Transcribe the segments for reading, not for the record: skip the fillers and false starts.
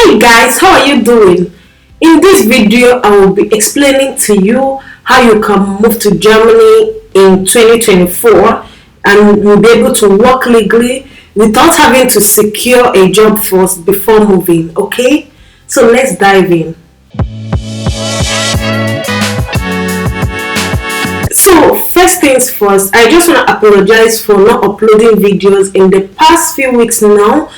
Hey guys, how are you doing? In this video, I will be explaining to you how you can move to Germany in 2024 and you'll be able to work legally without having to secure a job first before moving, okay? So let's dive in. So first things first, I just want to apologize for not uploading videos in the past few weeks now.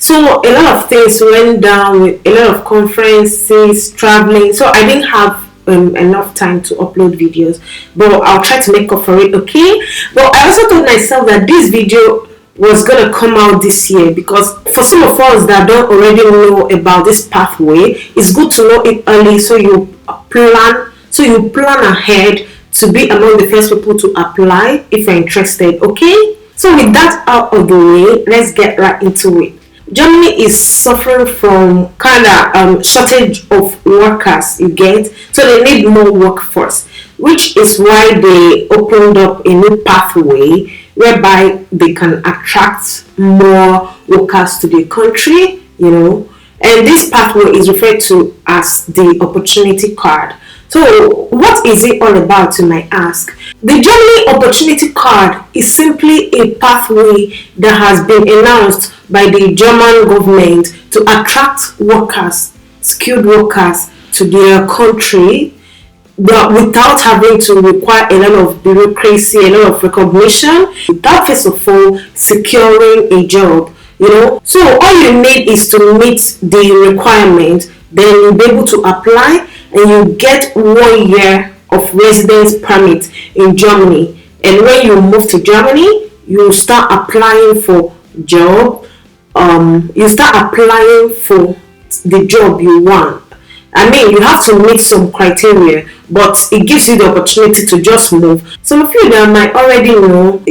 So a lot of things went down with a lot of conferences, traveling, so I didn't have enough time to upload videos, but I'll try to make up for it, okay? But I also told myself that this video was gonna come out this year because for some of us that don't already know about this pathway, it's good to know it early so you plan ahead to be among the first people to apply if you're interested, okay? So with that out of the way, let's get right into it. Germany is suffering from kind of shortage of workers, you get, so they need more workforce, which is why they opened up a new pathway whereby they can attract more workers to the country, and this pathway is referred to as the opportunity card. So what is it all about, you might ask? The Germany Opportunity Card is simply a pathway that has been announced by the German government to attract workers, skilled workers to their country, but without having to require a lot of bureaucracy, a lot of recognition, without first of all securing a job. So all you need is to meet the requirement, then you'll be able to apply and you get 1 year of residence permit in Germany. And when you move to Germany, you start applying for job. You start applying for the job you want. I mean, you have to meet some criteria, but it gives you the opportunity to just move. Some of you that might already know,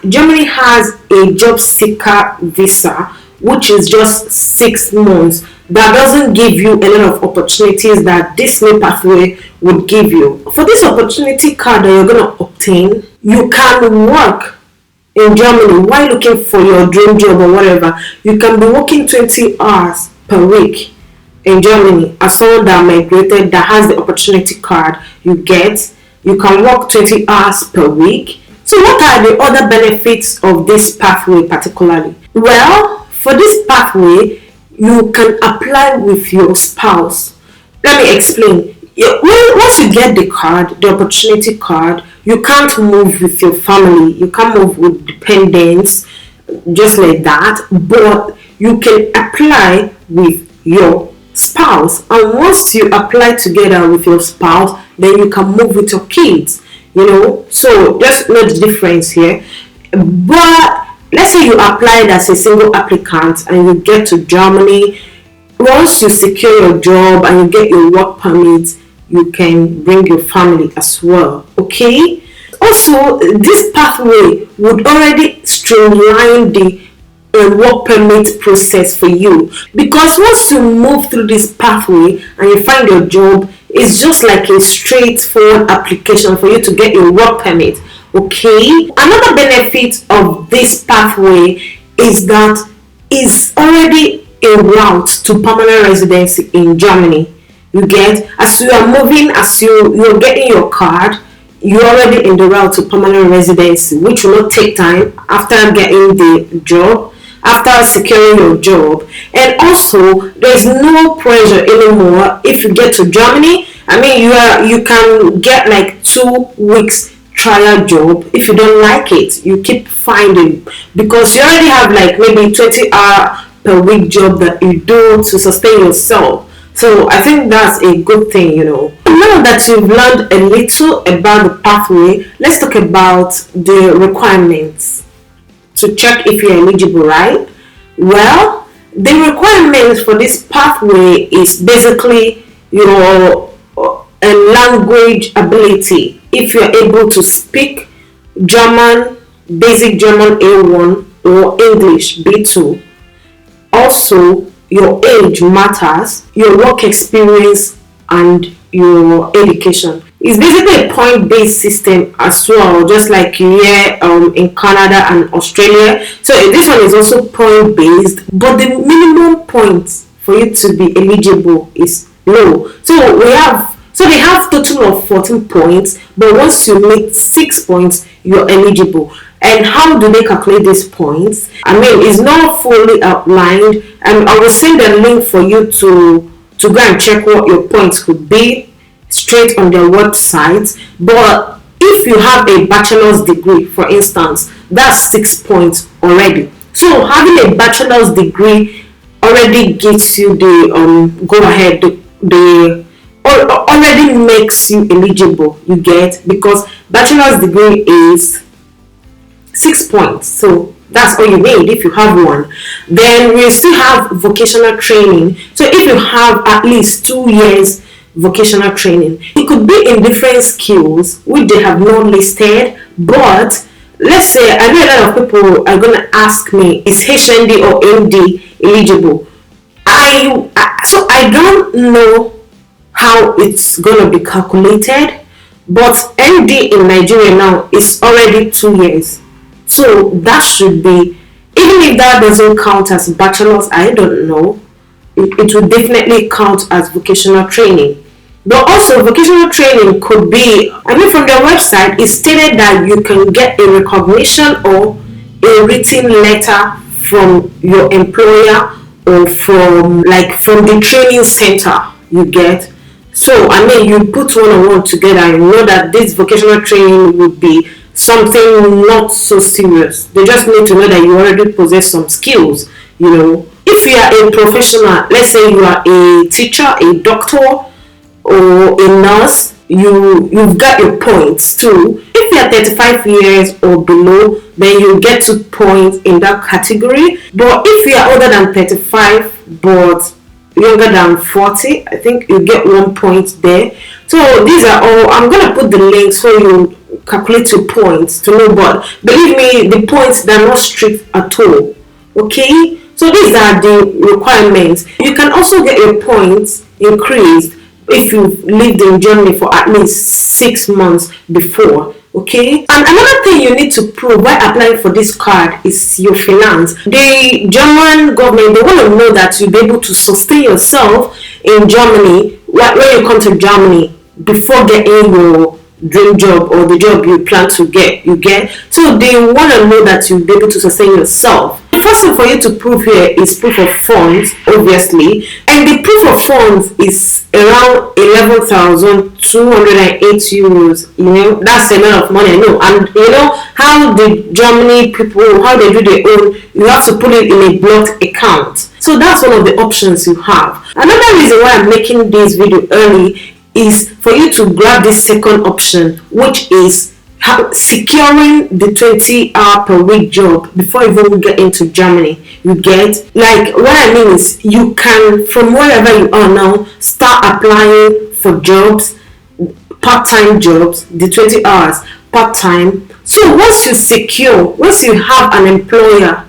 Germany has a job seeker visa, which is just 6 months. That doesn't give you a lot of opportunities that this new pathway would give you. For this opportunity card that you're going to obtain, you can work in Germany while looking for your dream job or whatever. You can be working 20 hours per week in Germany. As someone that migrated that has the opportunity card, you can work 20 hours per week. So what are the other benefits of this pathway particularly? Well, for this pathway, you can apply with your spouse. Let me explain. Once you get the card, the opportunity card, you can't move with your family. You can't move with dependents just like that. But you can apply with your spouse. And once you apply together with your spouse, then you can move with your kids. So just know the difference here. But let's say you applied as a single applicant and you get to Germany. Once you secure your job and you get your work permit, you can bring your family as well, okay? Also, this pathway would already streamline the work permit process for you, because once you move through this pathway and you find your job, it's just like a straightforward application for you to get your work permit. Okay, another benefit of this pathway is that it's already a route to permanent residency in Germany. You get, as you are moving, as you're getting your card, you're already in the route to permanent residency, which will not take time after getting the job, after securing your job. And also, there's no pressure anymore if you get to Germany. I mean, you can get like 2 weeks trial job. If you don't like it, you keep finding, because you already have like maybe 20-hour per week job that you do to sustain yourself. So I think that's a good thing. Now that you've learned a little about the pathway, let's talk about the requirements to check if you're eligible, right? Well, the requirements for this pathway is basically your language ability. If you're able to speak German, basic German A1 or English B2. Also, your age matters, your work experience, and your education. It's basically a point-based system as well, just like here in Canada and Australia. So this one is also point-based, but the minimum points for you to be eligible is low. So they have total of 14 points, but once you meet 6 points, you're eligible. And how do they calculate these points? I mean, it's not fully outlined, and I will send a link for you to go and check what your points could be straight on their website. But if you have a bachelor's degree, for instance, that's 6 points already. So having a bachelor's degree already gives you the go ahead, the already makes you eligible, you get, because bachelor's degree is 6 points. So that's all you need if you have one. Then we still have vocational training. So if you have at least 2 years vocational training, it could be in different skills which they have not listed. But let's say, I know a lot of people are going to ask me, is HND or MD eligible? So I don't know how it's going to be calculated, but MD in Nigeria now is already 2 years. So that should be, even if that doesn't count as bachelor's, I don't know, it will definitely count as vocational training. But also vocational training could be, I mean, from their website, it stated that you can get a recognition or a written letter from your employer or from the training center, you get. So I mean, you put one on one together and you know that this vocational training would be something not so serious. They just need to know that you already possess some skills, you know. If you are a professional, let's say you are a teacher, a doctor, or a nurse, you've got your points too. If you are 35 years or below, then you get 2 points in that category. But if you are older than 35 but younger than 40, I think you get 1 point there. So these are all, I'm gonna put the links so you calculate your points to know. But believe me, the points, they're not strict at all. Okay, so these are the requirements. You can also get your points increased if you've lived in Germany for at least 6 months before. Okay, and another thing you need to prove while applying for this card is your finance. The German government, they want to know that you'll be able to sustain yourself in Germany when you come to Germany before getting your dream job or the job you plan to get, you get. So they want to know that you'll be able to sustain yourself. The first thing for you to prove here is proof of funds, obviously, and the proof of funds is around 11,208 euros. You know, that's a lot of money, I know. And you know how the Germany people, how they do their own, you have to put it in a blocked account. So that's one of the options you have. Another reason why I'm making this video early is for you to grab this second option, which is securing the 20-hour per week job before you even get into Germany. You get, like, what I mean is you can, from wherever you are now, start applying for jobs, part-time jobs, the 20 hours part-time. So once you have an employer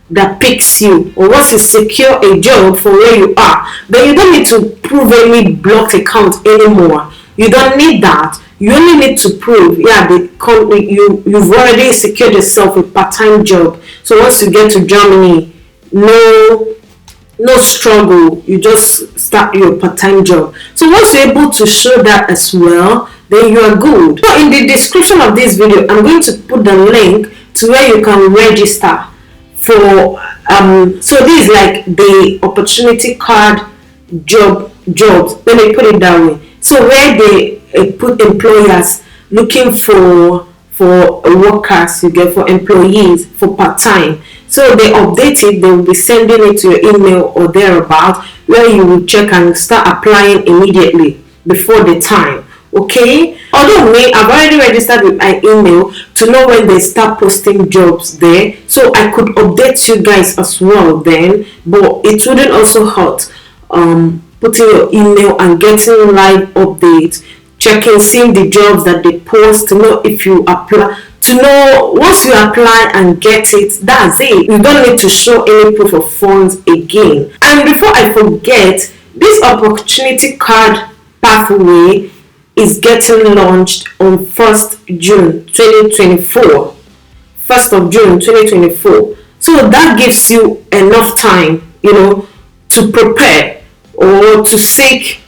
that picks you, or once you secure a job for where you are, then you don't need to prove any blocked account anymore. You don't need that. You only need to prove, you've already secured yourself a part-time job. So once you get to Germany, no struggle, you just start your part-time job. So once you're able to show that as well, then you are good. So in the description of this video, I'm going to put the link to where you can register for so this is like the opportunity card jobs, let me put it that way. So where they put employers looking for workers, you get, for employees for part-time. So they update it, they will be sending it to your email or thereabout, where you will check and start applying immediately before the time. Okay, although I've already registered with my email to know when they start posting jobs there, so I could update you guys as well then. But it wouldn't also hurt putting your email and getting live updates, checking, seeing the jobs that they post, to know if you apply, to know once you apply and get it, that's it. You don't need to show any proof of funds again. And before I forget, this opportunity card pathway is getting launched on 1st June 2024. 1st of June 2024. So that gives you enough time, you know, to prepare or to seek.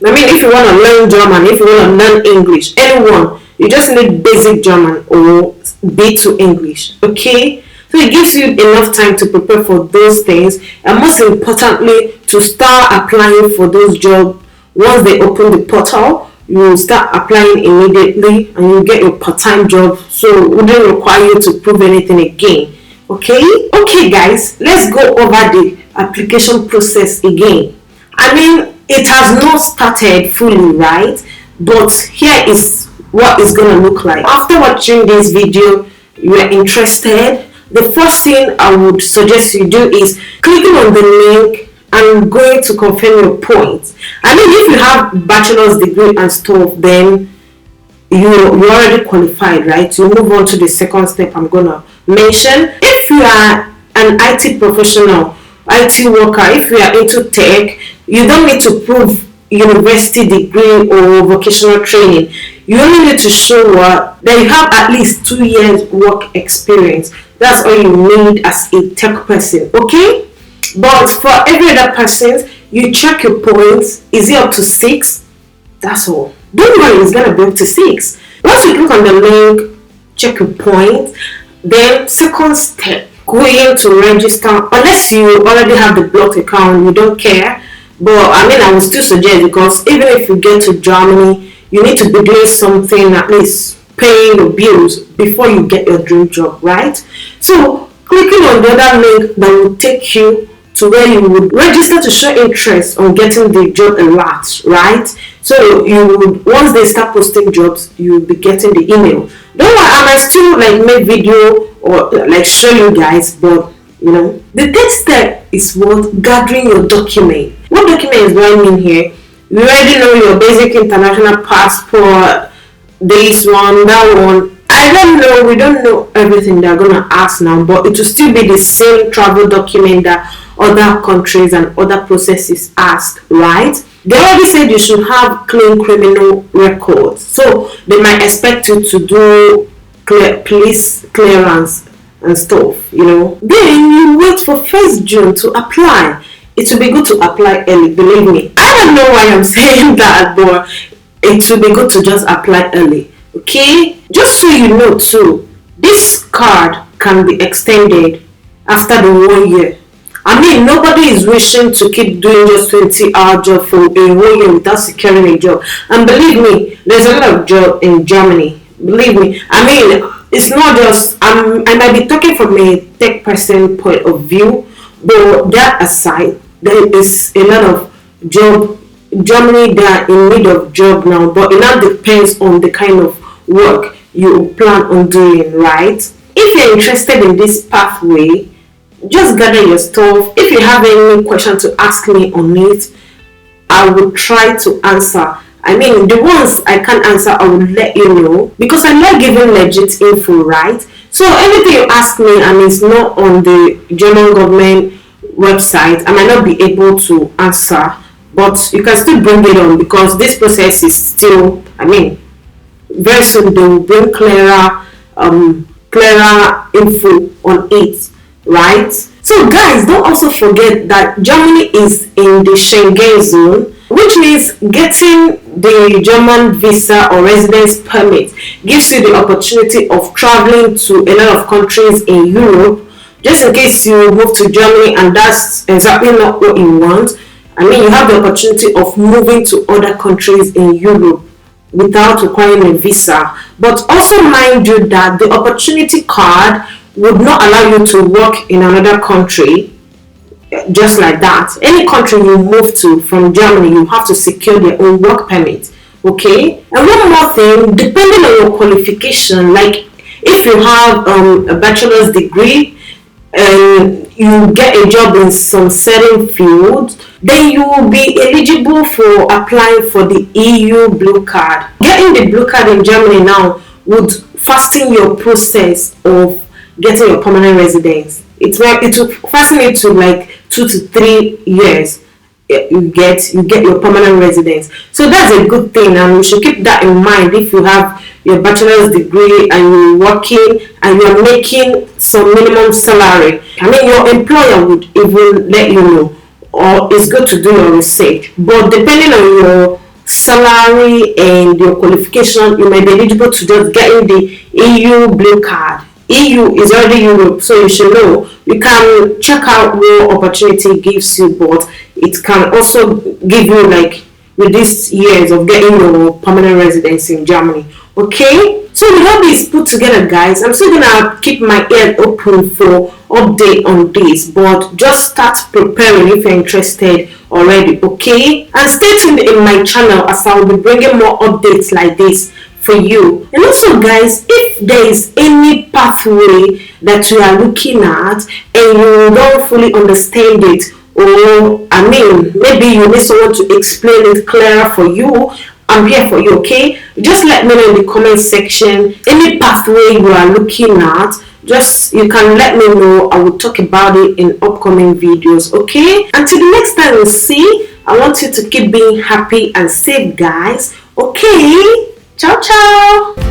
I mean, if you want to learn German, if you want to learn English, anyone, you just need basic German or B2 English, okay? So it gives you enough time to prepare for those things, and most importantly, to start applying for those jobs. Once they open the portal, you will start applying immediately and you get your part-time job, so it wouldn't require you to prove anything again. Okay guys, let's go over the application process again. I mean, it has not started fully, right? But here is what it's gonna look like. After watching this video, you are interested, the first thing I would suggest you do is clicking on the link and going to confirm your points. I mean, if you have bachelor's degree and stuff, then you're already qualified, right? You move on to the second step I'm gonna mention. If you are an IT professional, IT worker, if you are into tech, you don't need to prove university degree or vocational training. You only need to show that you have at least 2 years work experience. That's all you need as a tech person, okay? But for every other person, you check your points. Is it up to 6? That's all. Don't worry, it's gonna be up to 6. Once you click on the link, check your points. Then second step, going to register. Unless you already have the blocked account, you don't care. But I mean, I would still suggest, because even if you get to Germany, you need to be doing something, at least paying your bills before you get your dream job, right? So clicking on the other link that will take you to where you would register to show interest on getting the job alert, right? So you would, once they start posting jobs, you'll be getting the email. Don't worry, I might still make video or show you guys, but the third step is what? Gathering your document. What document do I mean here? You already know your basic international passport, this one, that one. I don't know, we don't know everything they're gonna ask now, but it will still be the same travel document that other countries and other processes ask, right? They already said you should have clean criminal records, so they might expect you to do police clearance and stuff, Then you wait for 1st June to apply. It will be good to apply early, believe me. I don't know why I'm saying that, but it will be good to just apply early, okay? Just so you know too, this card can be extended after the 1 year. I mean, nobody is wishing to keep doing just 20-hour job for a 1 year without securing a job. And believe me, there's a lot of job in Germany. Believe me. I mean, it's not just, I might be talking from a tech person point of view, but that aside, there is a lot of job. Germany, they are in need of job now, but it now depends on the kind of work you plan on doing, right? If you're interested in this pathway, just gather your stuff. If you have any question to ask me on it, I will try to answer. I mean, the ones I can't answer, I will let you know, because I like giving legit info, right? So anything you ask me and it's not on the German government website, I might not be able to answer, but you can still bring it on, because this process is still, very soon they will bring clearer info on it, right? So guys, don't also forget that Germany is in the Schengen zone, which means getting the German visa or residence permit gives you the opportunity of traveling to a lot of countries in Europe. Just in case you move to Germany and that's exactly not what you want, you have the opportunity of moving to other countries in Europe without requiring a visa. But also mind you that the opportunity card would not allow you to work in another country just like that. Any country you move to from Germany, you have to secure their own work permit, okay? And one more thing, depending on your qualification, like if you have a bachelor's degree and you get a job in some certain field, then you will be eligible for applying for the EU blue card. Getting the blue card in Germany now would fasten your process of getting your permanent residence. It will fasten it to 2 to 3 years. You get your permanent residence. So that's a good thing, and you should keep that in mind if you have your bachelor's degree and you're working and you're making some minimum salary. Your employer would even let you know or it's good to do your research. But depending on your salary and your qualification, you may be eligible to just get in the EU blue card. EU is already Europe, so you should know. You can check out what opportunity gives you, but it can also give you, like, with these years of getting your permanent residence in Germany. Okay, so with all this put together, guys, I'm still gonna keep my ear open for update on this, but just start preparing if you're interested already. Okay, and stay tuned in my channel as I will be bringing more updates like this for you. And also, guys, if there is any pathway that you are looking at and you don't fully understand it, or maybe you need someone to explain it clearer for you, I'm here for you. Okay, just let me know in the comment section any pathway you are looking at. Just, you can let me know. I will talk about it in upcoming videos. Okay, until the next time we see, I want you to keep being happy and safe, guys. Okay, ciao ciao.